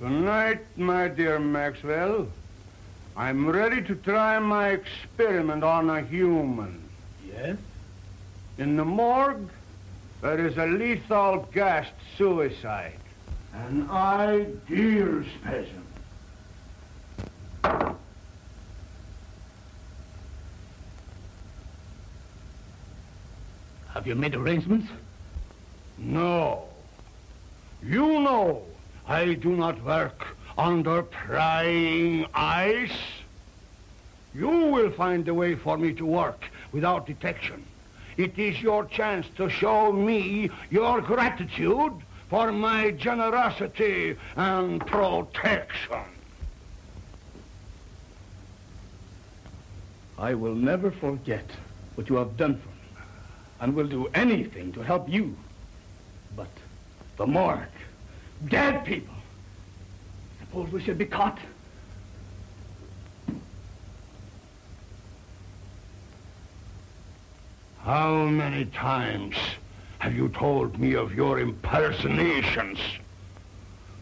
Tonight, my dear Maxwell, I'm ready to try my experiment on a human. Yes? In the morgue, there is a lethal gassed suicide. An ideal specimen. Have you made arrangements? No. You know I do not work under prying eyes. You will find a way for me to work without detection. It is your chance to show me your gratitude for my generosity and protection. I will never forget what you have done for me, and will do anything to help you. But the morgue, dead people. Suppose we should be caught? How many times have you told me of your impersonations?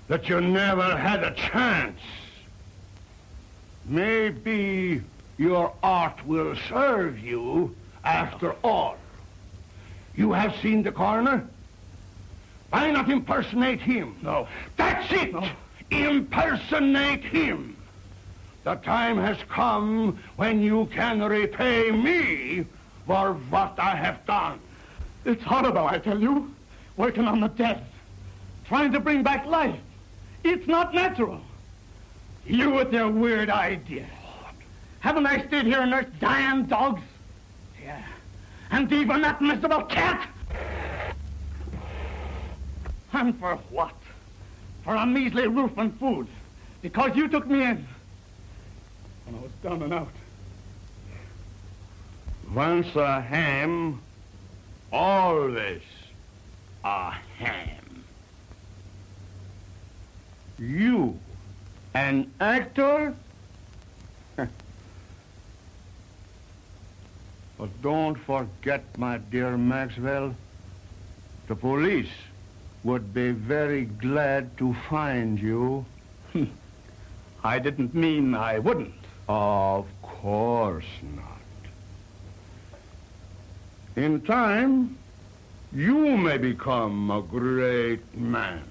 That you never had a chance? Maybe your art will serve you after all. You have seen the coroner? Why not impersonate him? No. That's it! No. Impersonate him! The time has come when you can repay me for what I have done. It's horrible, I tell you. Working on the dead. Trying to bring back life. It's not natural. You with your weird ideas. Haven't I stayed here and nursed dying dogs? Yeah. And even that miserable cat? And for what? For a measly roof and food. Because you took me in. When I was down and out. Once a ham, always a ham. You, an actor? But don't forget, my dear Maxwell, the police would be very glad to find you. I didn't mean I wouldn't. Of course not. In time, you may become a great man.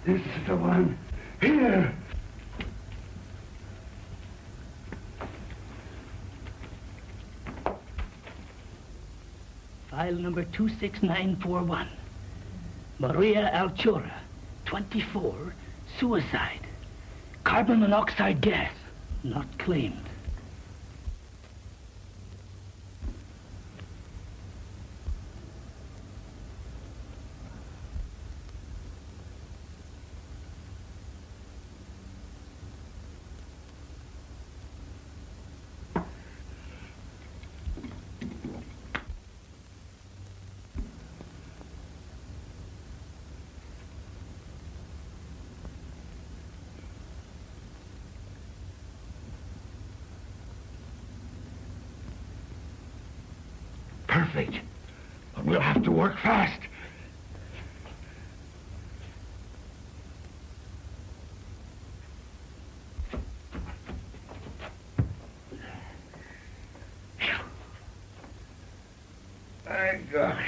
This is the one. Here. File number 26941. Maria Altura, 24, suicide. Carbon monoxide gas, not claimed. Perfect. But we'll have to work fast. My gosh.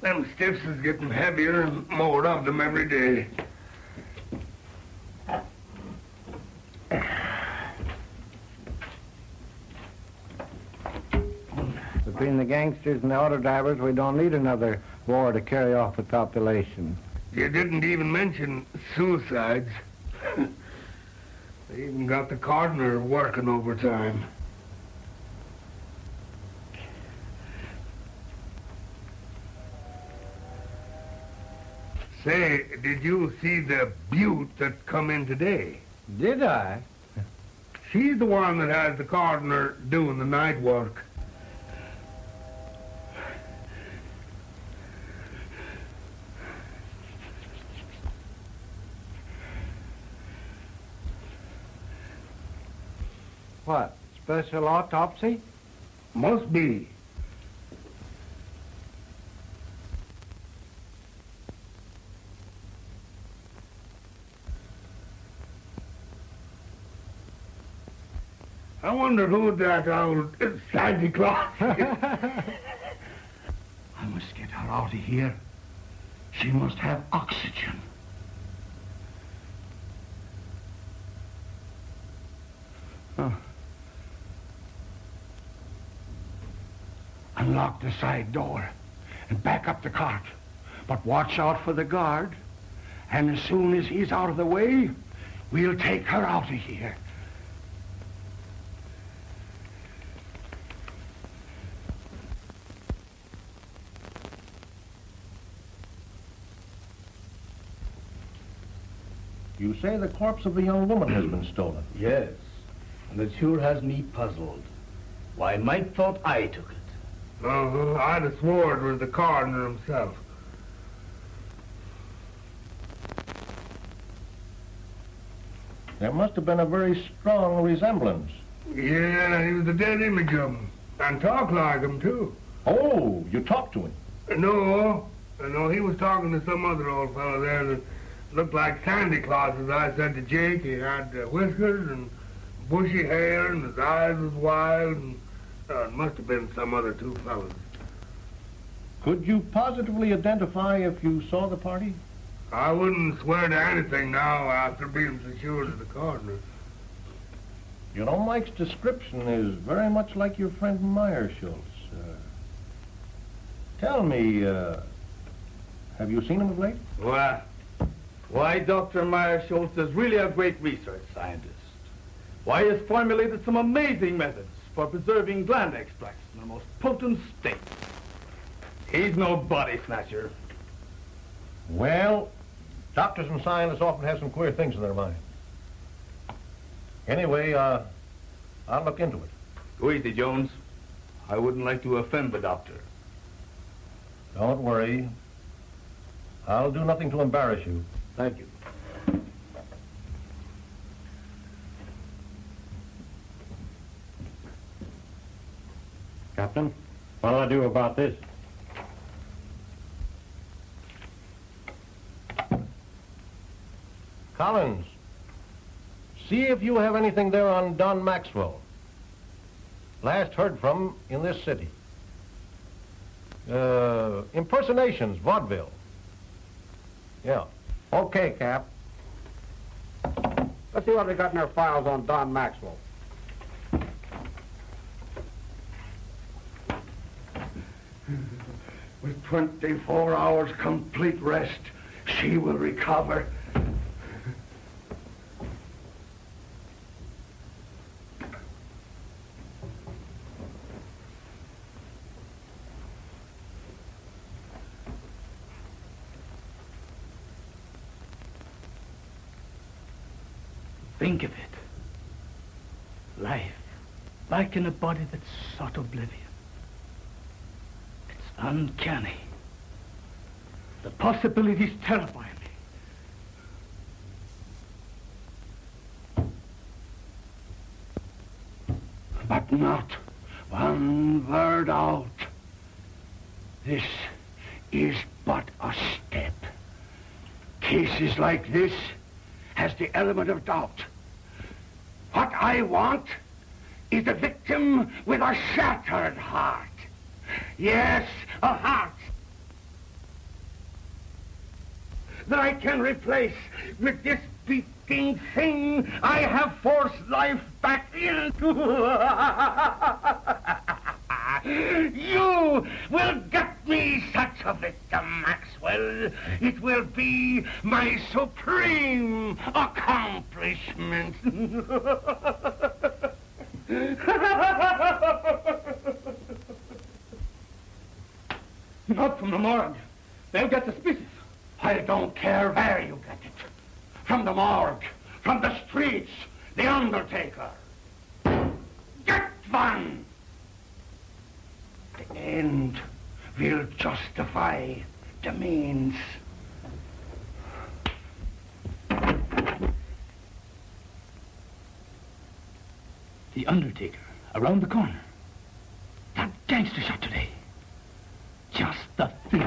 Them stiffs is getting heavier and more of them every day. Between the gangsters and the auto drivers, we don't need another swore to carry off the population. You didn't even mention suicides. They even got the coroner working overtime. Say, did you see the beaut that come in today? Did I? She's the one that has the coroner doing the night work. What, special autopsy? Must be. I wonder who that old Santa Claus is. I must get her out of here. She must have oxygen. Unlock the side door and back up the cart. But watch out for the guard. And as soon as he's out of the way, we'll take her out of here. You say the corpse of a young woman has been stolen? Yes, and it sure has me puzzled. Why, Mike thought I took it. I'd have swore it was the coroner himself. There must have been a very strong resemblance. Yeah, he was a dead image of him. And talked like him, too. Oh, you talked to him? No, he was talking to some other old fellow there that looked like Santa Claus, as I said to Jake. He had whiskers and bushy hair, and his eyes was wild, and it must have been some other two fellas. Could you positively identify if you saw the party? I wouldn't swear to anything now after being so sure of the coroner. You know, Mike's description is very much like your friend Meirschultz. Tell me, have you seen him of late? Why, Dr. Meirschultz is really a great research scientist. Why, he has formulated some amazing methods for preserving gland extracts in their most potent state. He's no body snatcher. Well, doctors and scientists often have some queer things in their mind. Anyway, I'll look into it. Go easy, Jones. I wouldn't like to offend the doctor. Don't worry. I'll do nothing to embarrass you. Thank you. Captain, what'll I do about this? Collins, see if you have anything there on Don Maxwell. Last heard from in this city. Impersonations, vaudeville. Yeah. Okay, Cap. Let's see what we got in our files on Don Maxwell. With 24 hours complete rest, she will recover. Think of it. Life, back in a body that's sought oblivion. It's uncanny. The possibilities terrify me. But not one word out. This is but a step. Cases like this has the element of doubt. What I want is a victim with a shattered heart. Yes, a heart that I can replace with this beating thing I have forced life back into. You will get me such a victim, Maxwell. It will be my supreme accomplishment. Not from the morgue. They'll get suspicious. I don't care where you get it. From the morgue, from the streets, the undertaker. Get one! The end will justify the means. The undertaker, around the corner. That gangster shot today. Just the thing.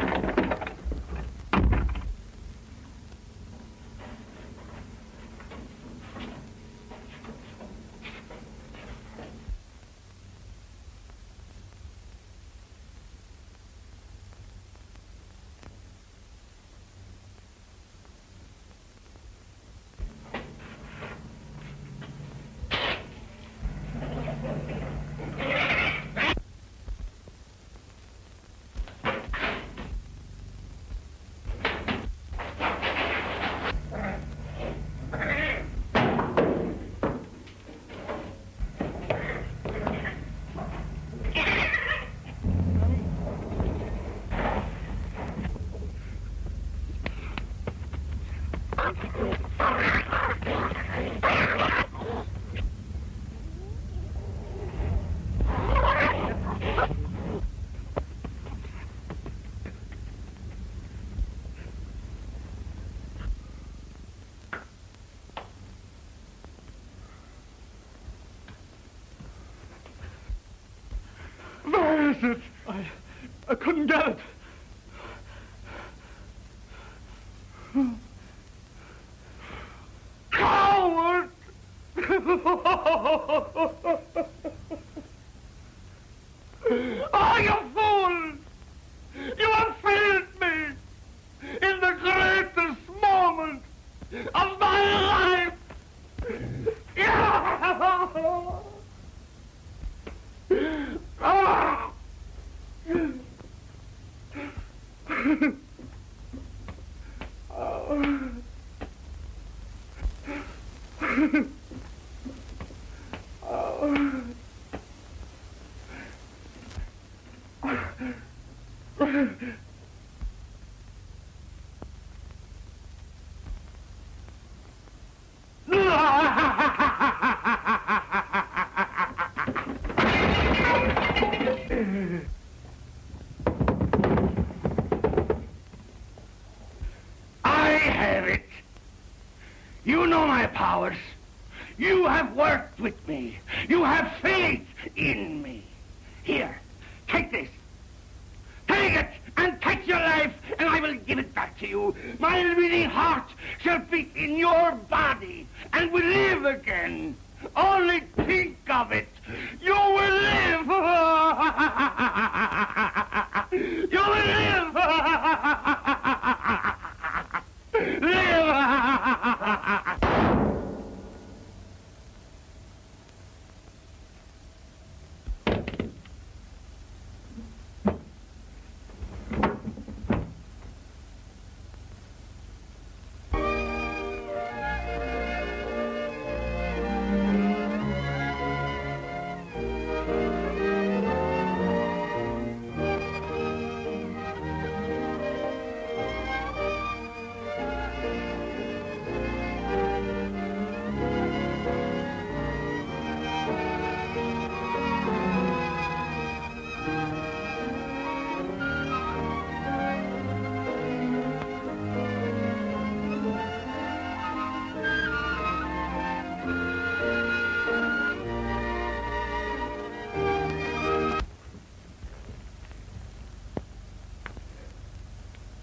Where is it? I couldn't get it. Coward! Oh, you fool! You have failed me in the greatest moment of my life! You know my powers. You have worked with me. You have faith in me. Here, take this. Take it and take your life, and I will give it back to you. My living heart shall beat in your body and will live again. Only think of it. You will live. You will live. Live.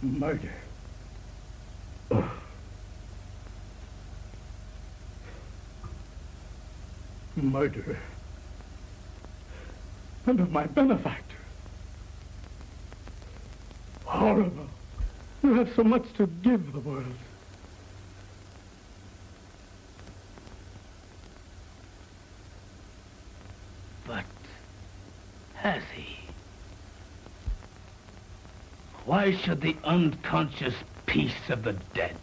Murder. Murder. And of my benefactor. Horrible. You have so much to give the world. But has he? Why should the unconscious peace of the dead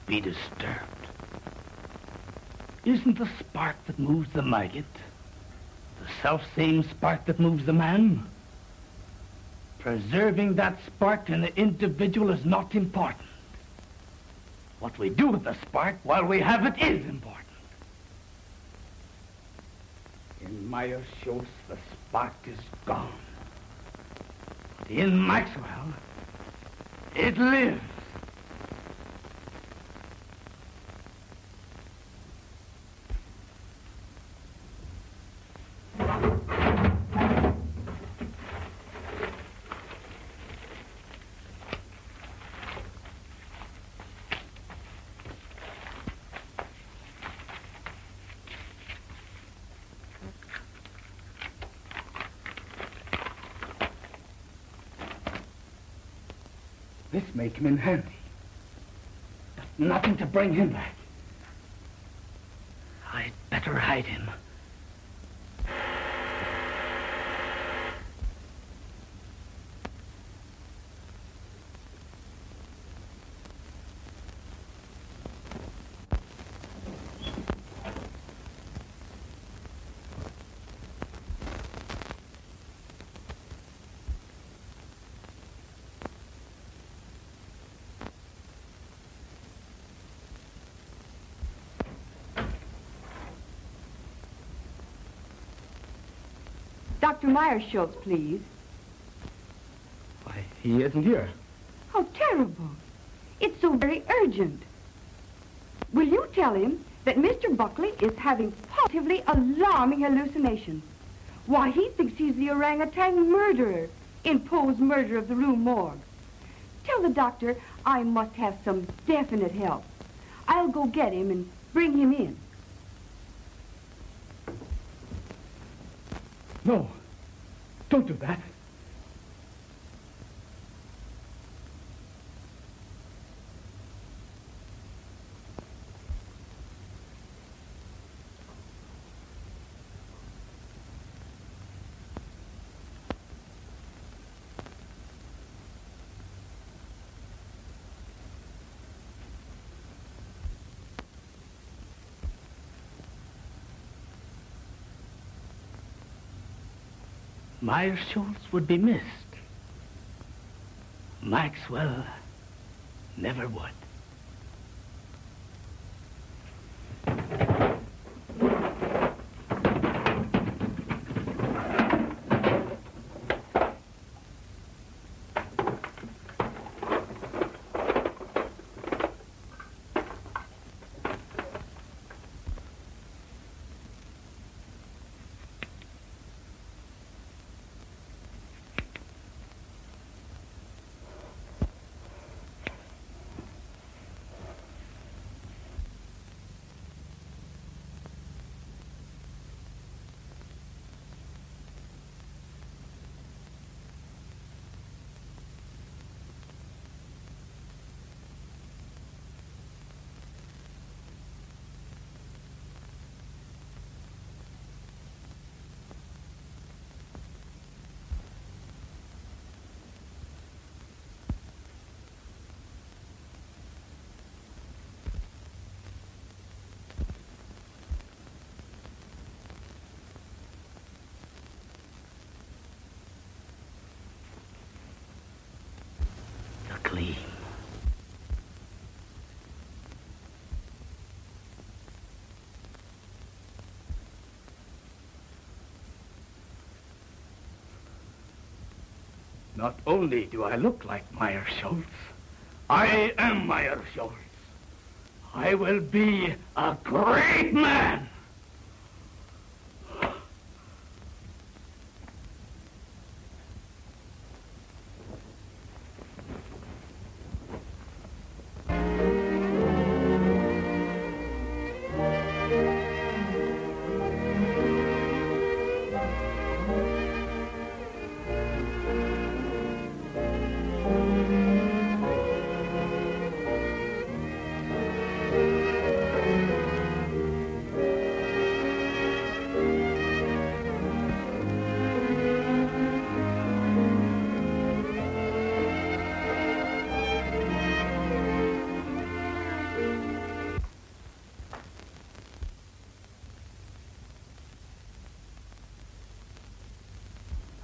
be disturbed? Isn't the spark that moves the maggot the self-same spark that moves the man? Preserving that spark in the individual is not important. What we do with the spark while we have it is important. In Meirschultz, the spark is gone. But in Maxwell, it lives. This may come in handy, but nothing to bring him back. I'd better hide him. Dr. Meirschultz, please. Why, he isn't here. How terrible. It's so very urgent. Will you tell him that Mr. Buckley is having positively alarming hallucinations? Why, he thinks he's the orangutan murderer in Poe's Murder of the Rue Morgue. Tell the doctor I must have some definite help. I'll go get him and bring him in. No, don't do that. Meirschultz would be missed. Maxwell never would. Gleam. Not only do I look like Meirschultz, I am Meirschultz. I will be a great man.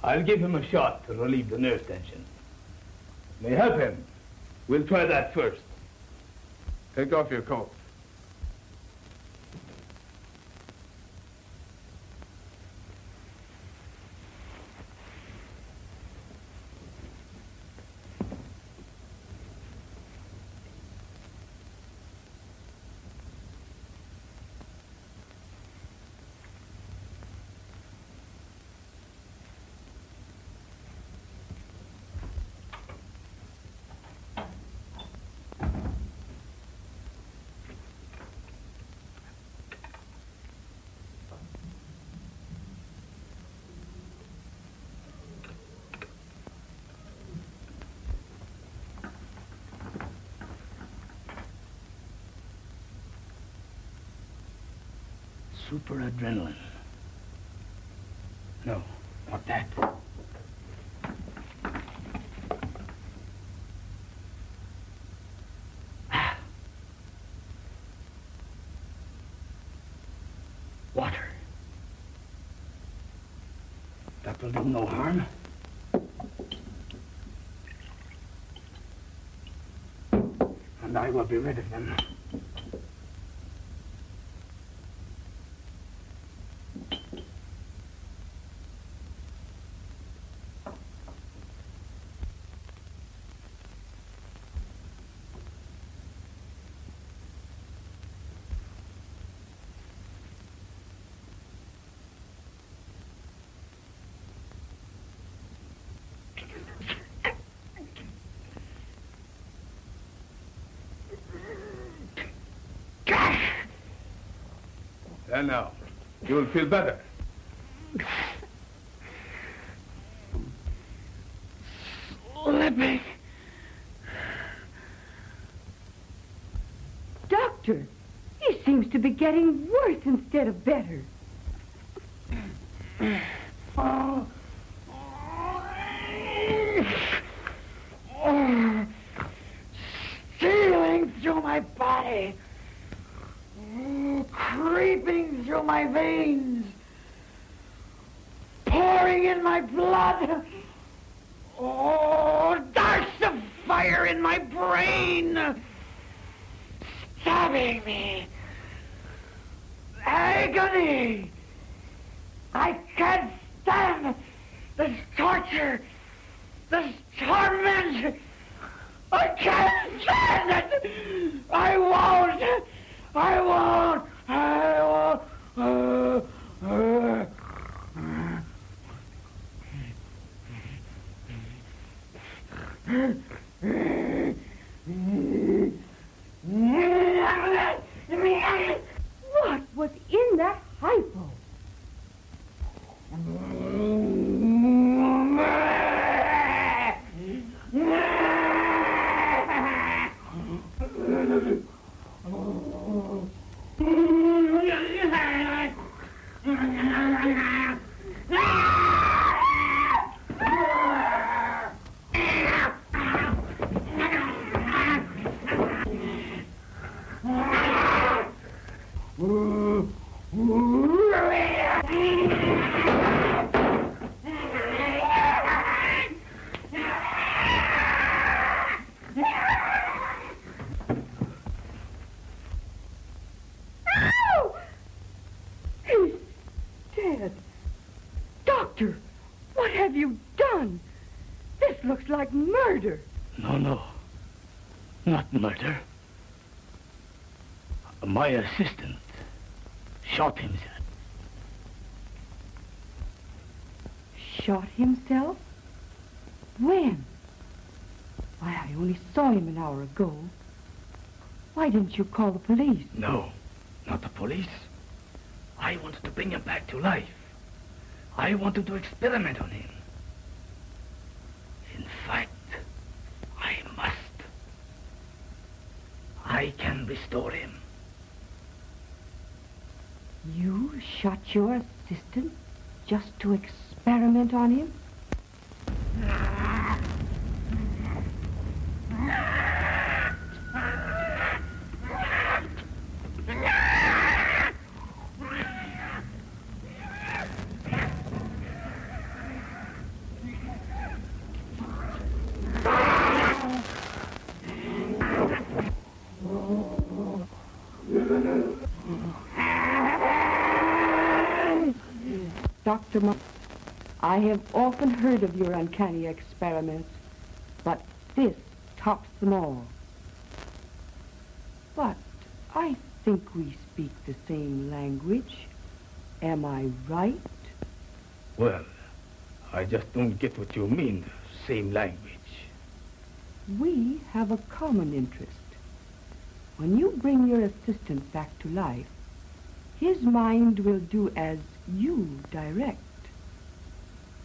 I'll give him a shot to relieve the nerve tension. May help him. We'll try that first. Take off your coat. Super adrenaline. No, not that. Water. That will do no harm. And I will be rid of them. And now, you will feel better. Let me. Doctor, he seems to be getting worse instead of better. Oh, stealing through my body. Creeping through my veins, pouring in my blood. Oh, darts of fire in my brain, stabbing me. Agony. I can't stand this torture, this torment. I can't stand it. I won't. I won't. I won't. What was in that hypo? Doctor, what have you done? This looks like murder. No. Not murder. My assistant shot himself. Shot himself? When? Why, I only saw him an hour ago. Why didn't you call the police? No, not the police. I wanted to bring him back to life. I wanted to experiment on him. In fact, I must. I can restore him. You shot your assistant just to experiment on him? Dr. I have often heard of your uncanny experiments, but this tops them all. But I think we speak the same language. Am I right? Well, I just don't get what you mean, same language. We have a common interest. When you bring your assistant back to life, his mind will do as you direct.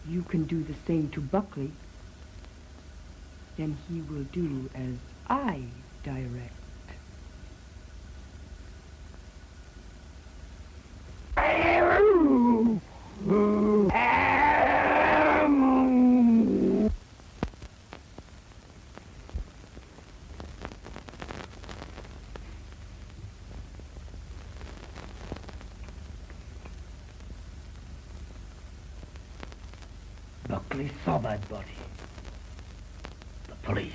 You can do the same to Buckley. Then he will do as I direct. Buckley saw that body. The police.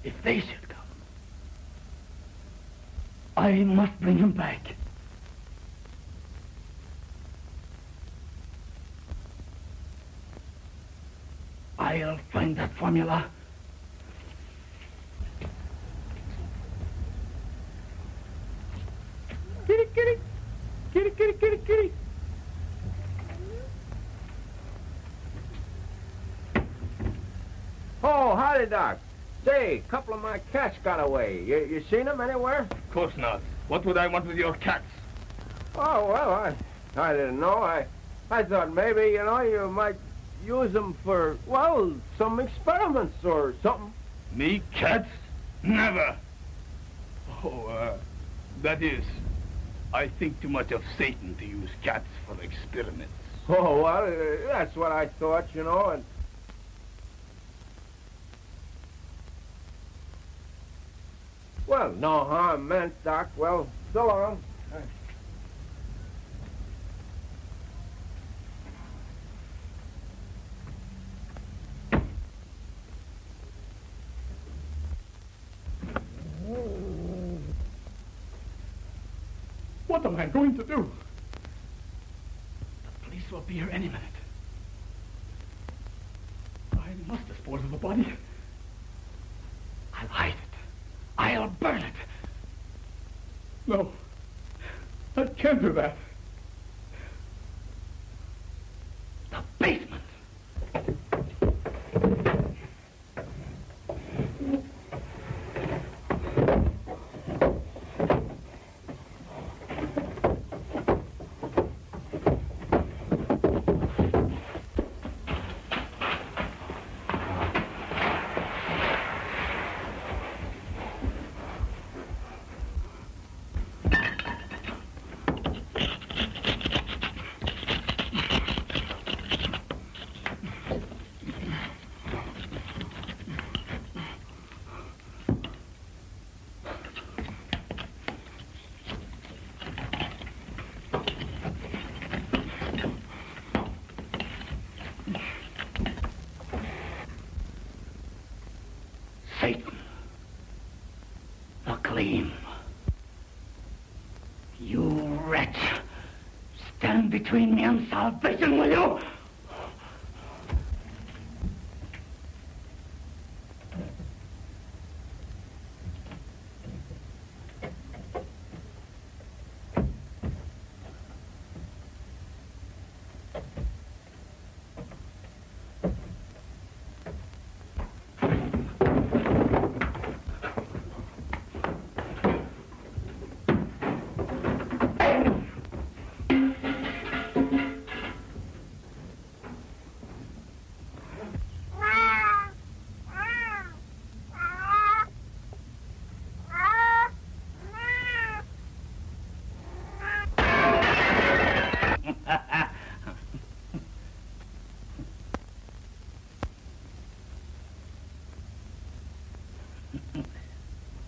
If they should come, I must bring him back. I'll find that formula. Kitty, kitty. Kitty, kitty, kitty, kitty. Oh, howdy, Doc. Say, a couple of my cats got away. You seen them anywhere? Of course not. What would I want with your cats? Oh, well, I didn't know. I thought maybe, you might use them for, well, some experiments or something. Me, cats? Never. Oh, that is, I think too much of Satan to use cats for experiments. Oh, well, that's what I thought, and... Well, no harm meant, Doc. Well, so long. What am I going to do? The police will be here any minute. I must dispose of the body. I'll hide it. I'll burn it. No, I can't do that. The basement. Satan. The gleam. You wretch. Stand between me and salvation, will you?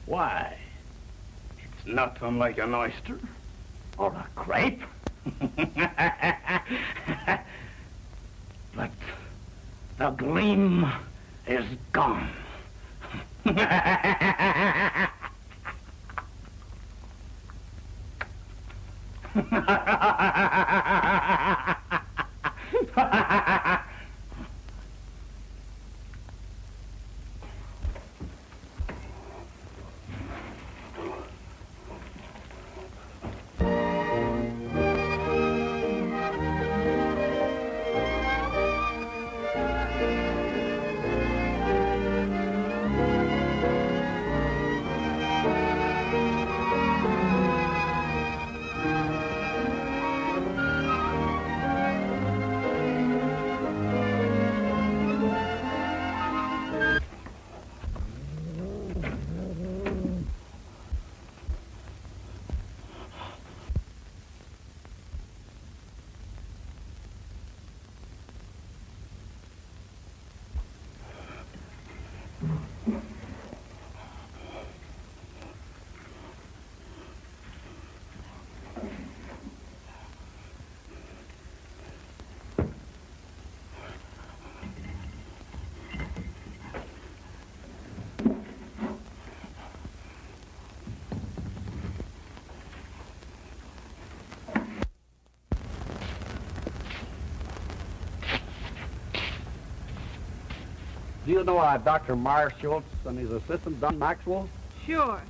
Why, it's not unlike an oyster or a grape. But the gleam is gone. Do you know Dr. Meirschultz and his assistant, Don Maxwell? Sure.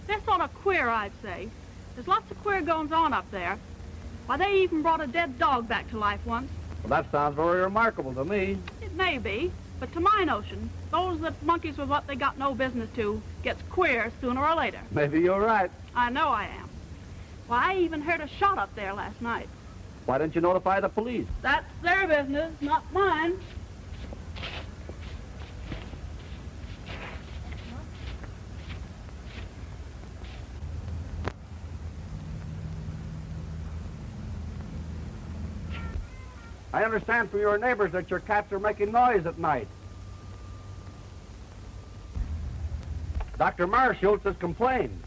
They're sort of queer, I'd say. There's lots of queer goings-on up there. Why, they even brought a dead dog back to life once. Well, that sounds very remarkable to me. It may be, but to my notion, those that monkeys with what they got no business to gets queer sooner or later. Maybe you're right. I know I am. Why, I even heard a shot up there last night. Why didn't you notify the police? That's their business, not mine. I understand from your neighbors that your cats are making noise at night. Dr. Meirschultz has complained.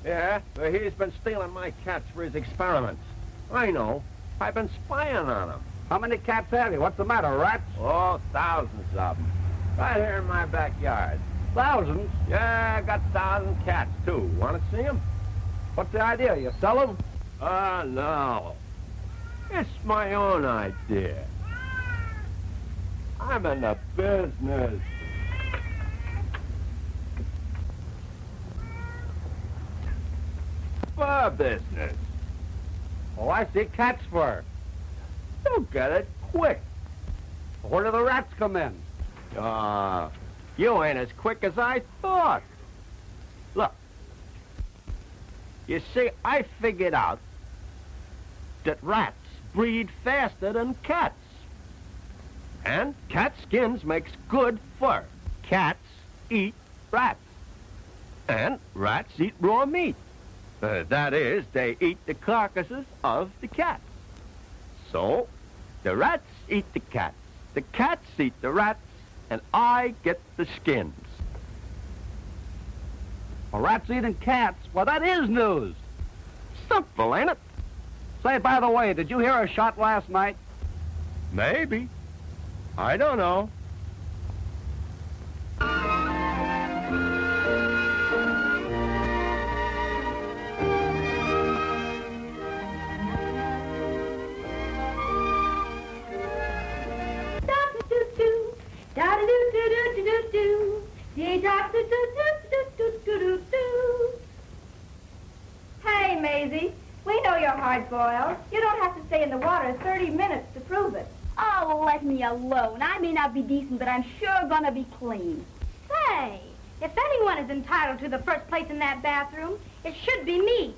Yeah, but he's been stealing my cats for his experiments. I know. I've been spying on him. How many cats have you? What's the matter, rats? Oh, thousands of them. Right here in my backyard. Thousands? Yeah, I got 1,000 cats, too. Want to see them? What's the idea? You sell them? No. It's my own idea. I'm in the business. Fur business. Oh, I see. Cat's fur. You'll get it quick. Where do the rats come in? You ain't as quick as I thought. Look. You see, I figured out that rats breed faster than cats. And cat skins makes good fur. Cats eat rats. And rats eat raw meat. That is, they eat the carcasses of the cats. So, the rats eat the cats eat the rats, and I get the skins. Well, rats eating cats? Well, that is news. Simple, ain't it? Say, by the way, did you hear a shot last night? Maybe. I don't know. Hey, Maisie, we know you're hard-boiled. You don't have to stay in the water 30 minutes to prove it. Oh, let me alone. I may not be decent, but I'm sure gonna be clean. Say, if anyone is entitled to the first place in that bathroom, it should be me.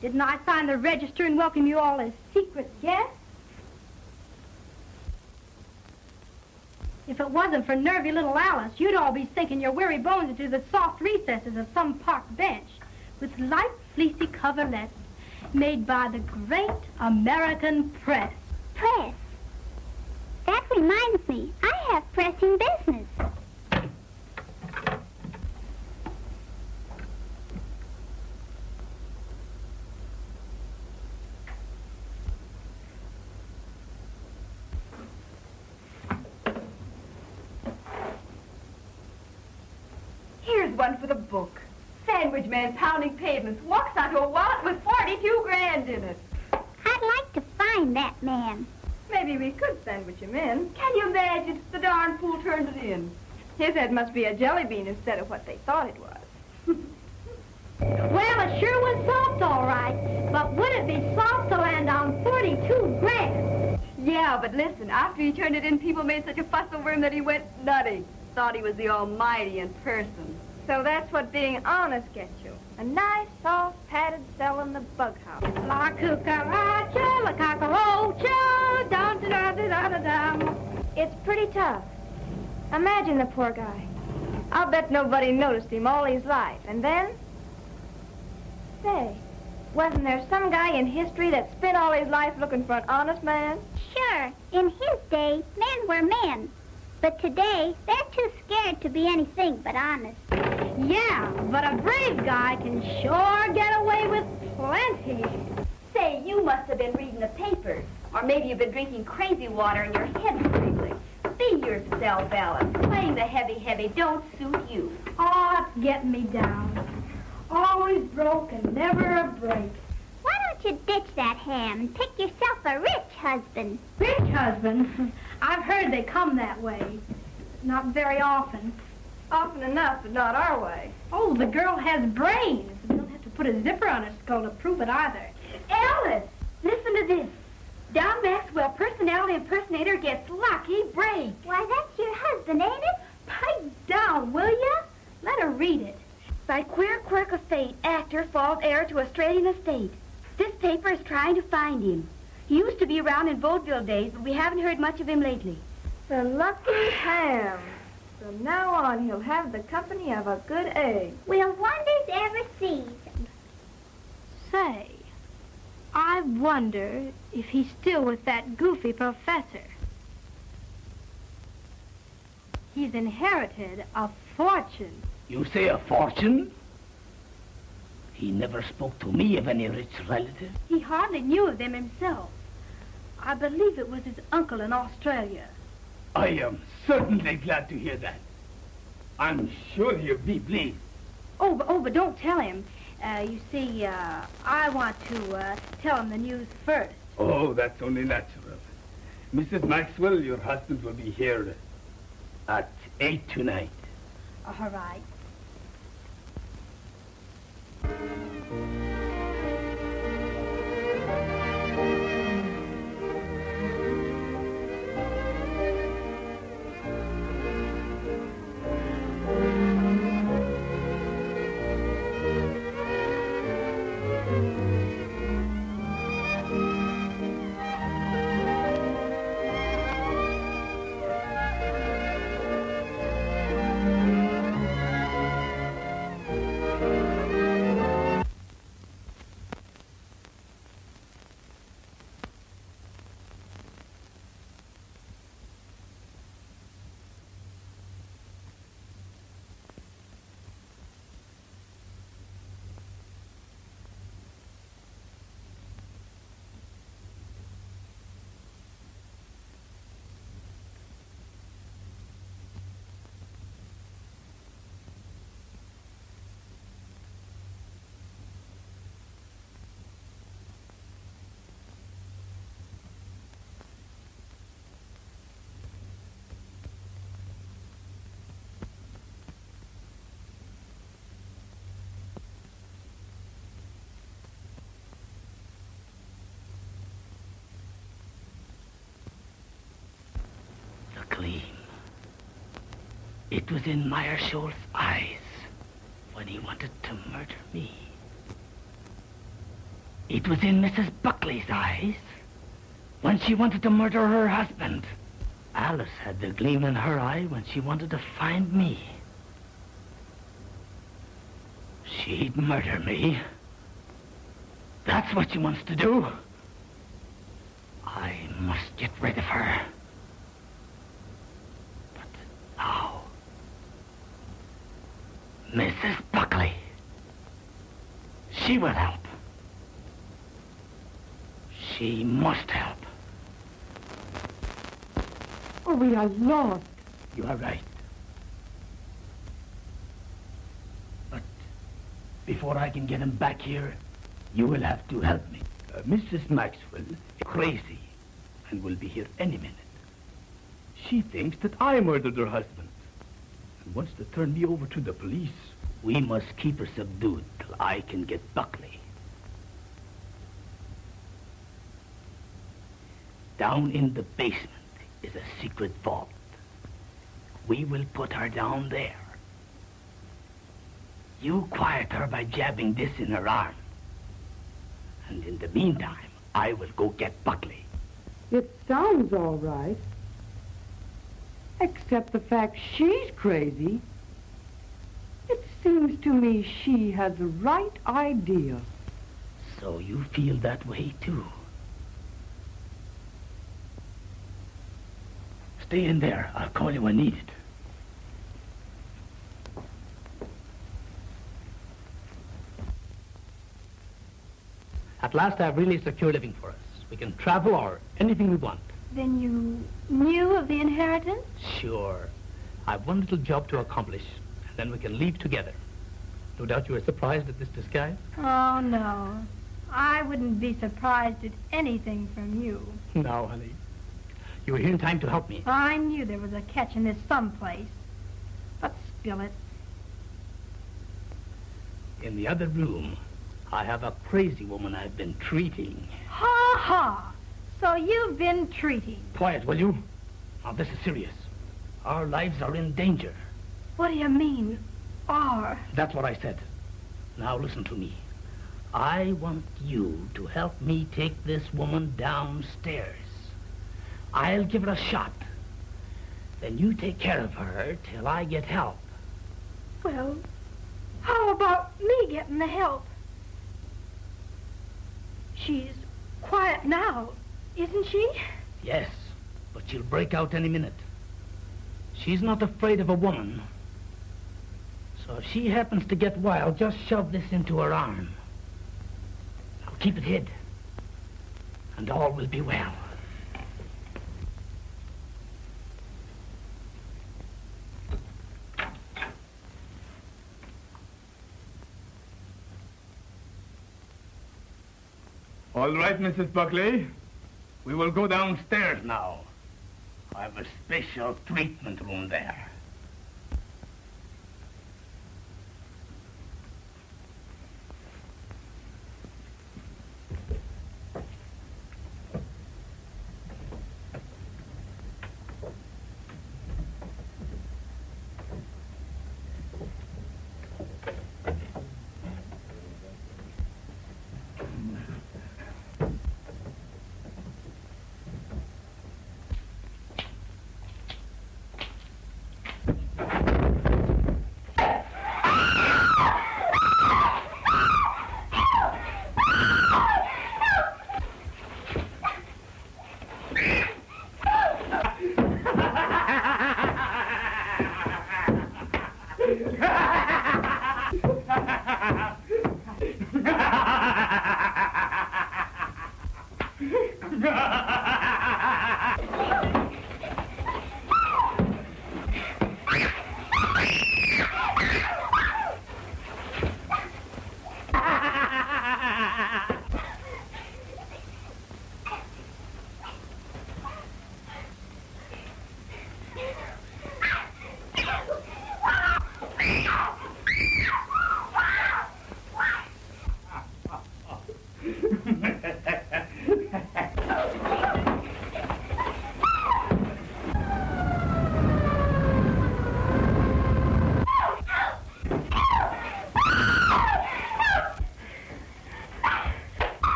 Didn't I sign the register and welcome you all as secret guests? If it wasn't for nervy little Alice, you'd all be sinking your weary bones into the soft recesses of some park bench with light, fleecy coverlets made by the great American press. Press? That reminds me, I have pressing business. Here's one for the book. Sandwich man pounding pavements walks onto a wallet with 42 grand in it. find that man. Maybe we could sandwich him in. Can you imagine? The darn fool turned it in. His head must be a jelly bean instead of what they thought it was. Well, it sure was soft, all right. But would it be soft to land on 42 grand? Yeah, but listen, after he turned it in, people made such a fuss over him that he went nutty. Thought he was the Almighty in person. So that's what being honest gets you. A nice, soft, padded cell in the bug house. La cucaracha, la cockroacha, dum-da-da-da-da-dum. It's pretty tough. Imagine the poor guy. I'll bet nobody noticed him all his life. And then... Say, wasn't there some guy in history that spent all his life looking for an honest man? Sure, in his day, men were men. But today, they're too scared to be anything but honest. Yeah, but a brave guy can sure get away with plenty. Say, you must have been reading the papers. Or maybe you've been drinking crazy water and your head's wiggling. Be yourself, Alice. Playing the heavy don't suit you. Oh, it's getting me down. Always broke and never a break. Why don't you ditch that ham and pick yourself a rich husband? Rich husband? I've heard they come that way. Not very often. Often enough, but not our way. Oh, the girl has brains. We don't have to put a zipper on her skull to prove it either. Alice, listen to this. Don Maxwell, personality impersonator, gets lucky break. Why, that's your husband, ain't it? Pipe down, will ya? Let her read it. By queer quirk of fate, actor falls heir to Australian estate. This paper is trying to find him. He used to be around in vaudeville days, but we haven't heard much of him lately. The lucky ham. From now on, he'll have the company of a good egg. Will wonders ever cease? Say, I wonder if he's still with that goofy professor. He's inherited a fortune. You say a fortune? He never spoke to me of any rich relative. He hardly knew of them himself. I believe it was his uncle in Australia. I am certainly glad to hear that. I'm sure he'll be pleased. But don't tell him. You see, I want to tell him the news first. Oh, that's only natural. Mrs. Maxwell, your husband will be here at 8 tonight. All right. Gleam. It was in Meirschultz's eyes when he wanted to murder me. It was in Mrs. Buckley's eyes when she wanted to murder her husband. Alice had the gleam in her eye when she wanted to find me. She'd murder me. That's what she wants to do. I must get rid of her. How? Mrs. Buckley. She will help. She must help. Oh, we are lost. You are right. But before I can get him back here, you will have to help me. Mrs. Maxwell is crazy and will be here any minute. She thinks that I murdered her husband and wants to turn me over to the police. We must keep her subdued till I can get Buckley. Down in the basement is a secret vault. We will put her down there. You quiet her by jabbing this in her arm. And in the meantime, I will go get Buckley. It sounds all right. Except the fact she's crazy. It seems to me she has the right idea. So you feel that way, too? Stay in there. I'll call you when needed. At last, I've really secured living for us. We can travel or anything we want. Then you knew of the inheritance? Sure. I've one little job to accomplish, and then we can leave together. No doubt you were surprised at this disguise? Oh, no. I wouldn't be surprised at anything from you. No, honey. You were here in time to help me. I knew there was a catch in this someplace. But spill it. In the other room, I have a crazy woman I've been treating. Ha ha! So you've been treating. Quiet, will you? Now, this is serious. Our lives are in danger. What do you mean, are? That's what I said. Now, listen to me. I want you to help me take this woman downstairs. I'll give her a shot. Then you take care of her till I get help. Well, how about me getting the help? She's quiet now, isn't she? Yes, but she'll break out any minute. She's not afraid of a woman. So if she happens to get wild, just shove this into her arm. Now keep it hid, and all will be well. All right, Mrs. Buckley. We will go downstairs now. I have a special treatment room there.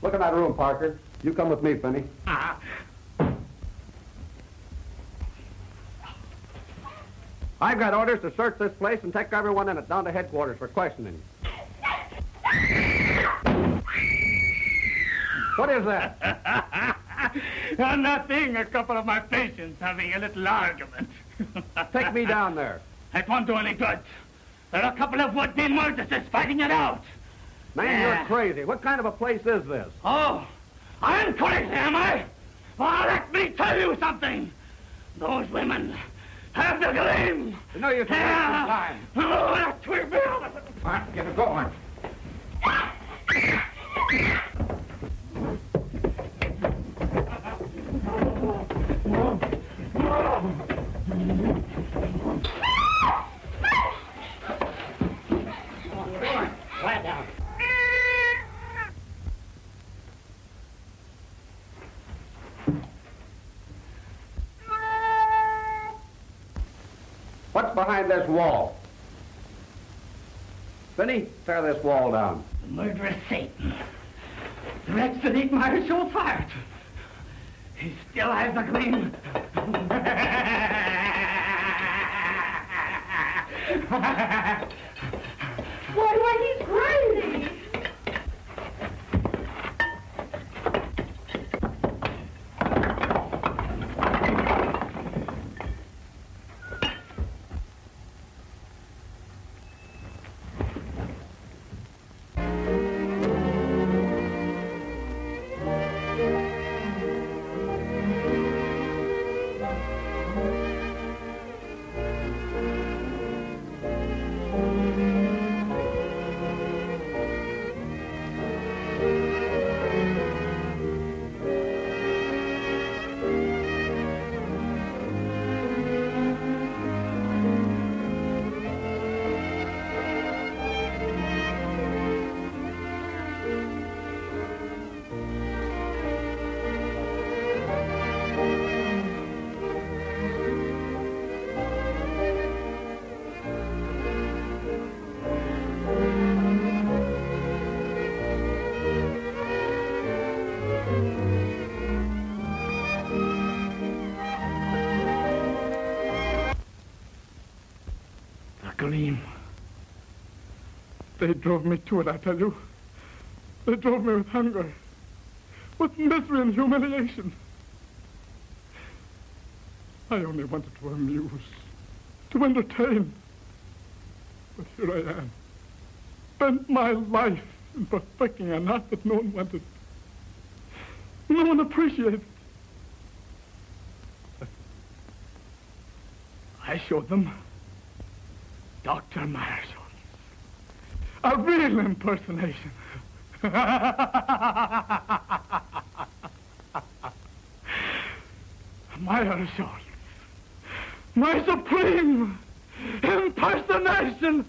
Look at that room, Parker. You come with me, Finney. I've got orders to search this place and take everyone in it down to headquarters for questioning. What is that? Nothing. A couple of my patients having a little argument. Take me down there. It won't do any good. There are a couple of would-be murderers fighting it out. Man, you're crazy. What kind of a place is this? Oh, I'm crazy, am I? Well, let me tell you something. Those women have the gleam. No, you can waste some time. Oh, that will be all of it. All right, get it going. Lie down. What's behind this wall? Vinny, tear this wall down. The murderous Satan. The wretch that ate Meirschultz heart. He still has the gleam. Why, he's crazy. Gleam. They drove me to it, I tell you. They drove me with hunger, with misery and humiliation. I only wanted to amuse, to entertain. But here I am, spent my life in perfecting an art that no one wanted. No one appreciated. I showed them Dr. Meirschultz. A real impersonation. Meirschultz. My supreme impersonation.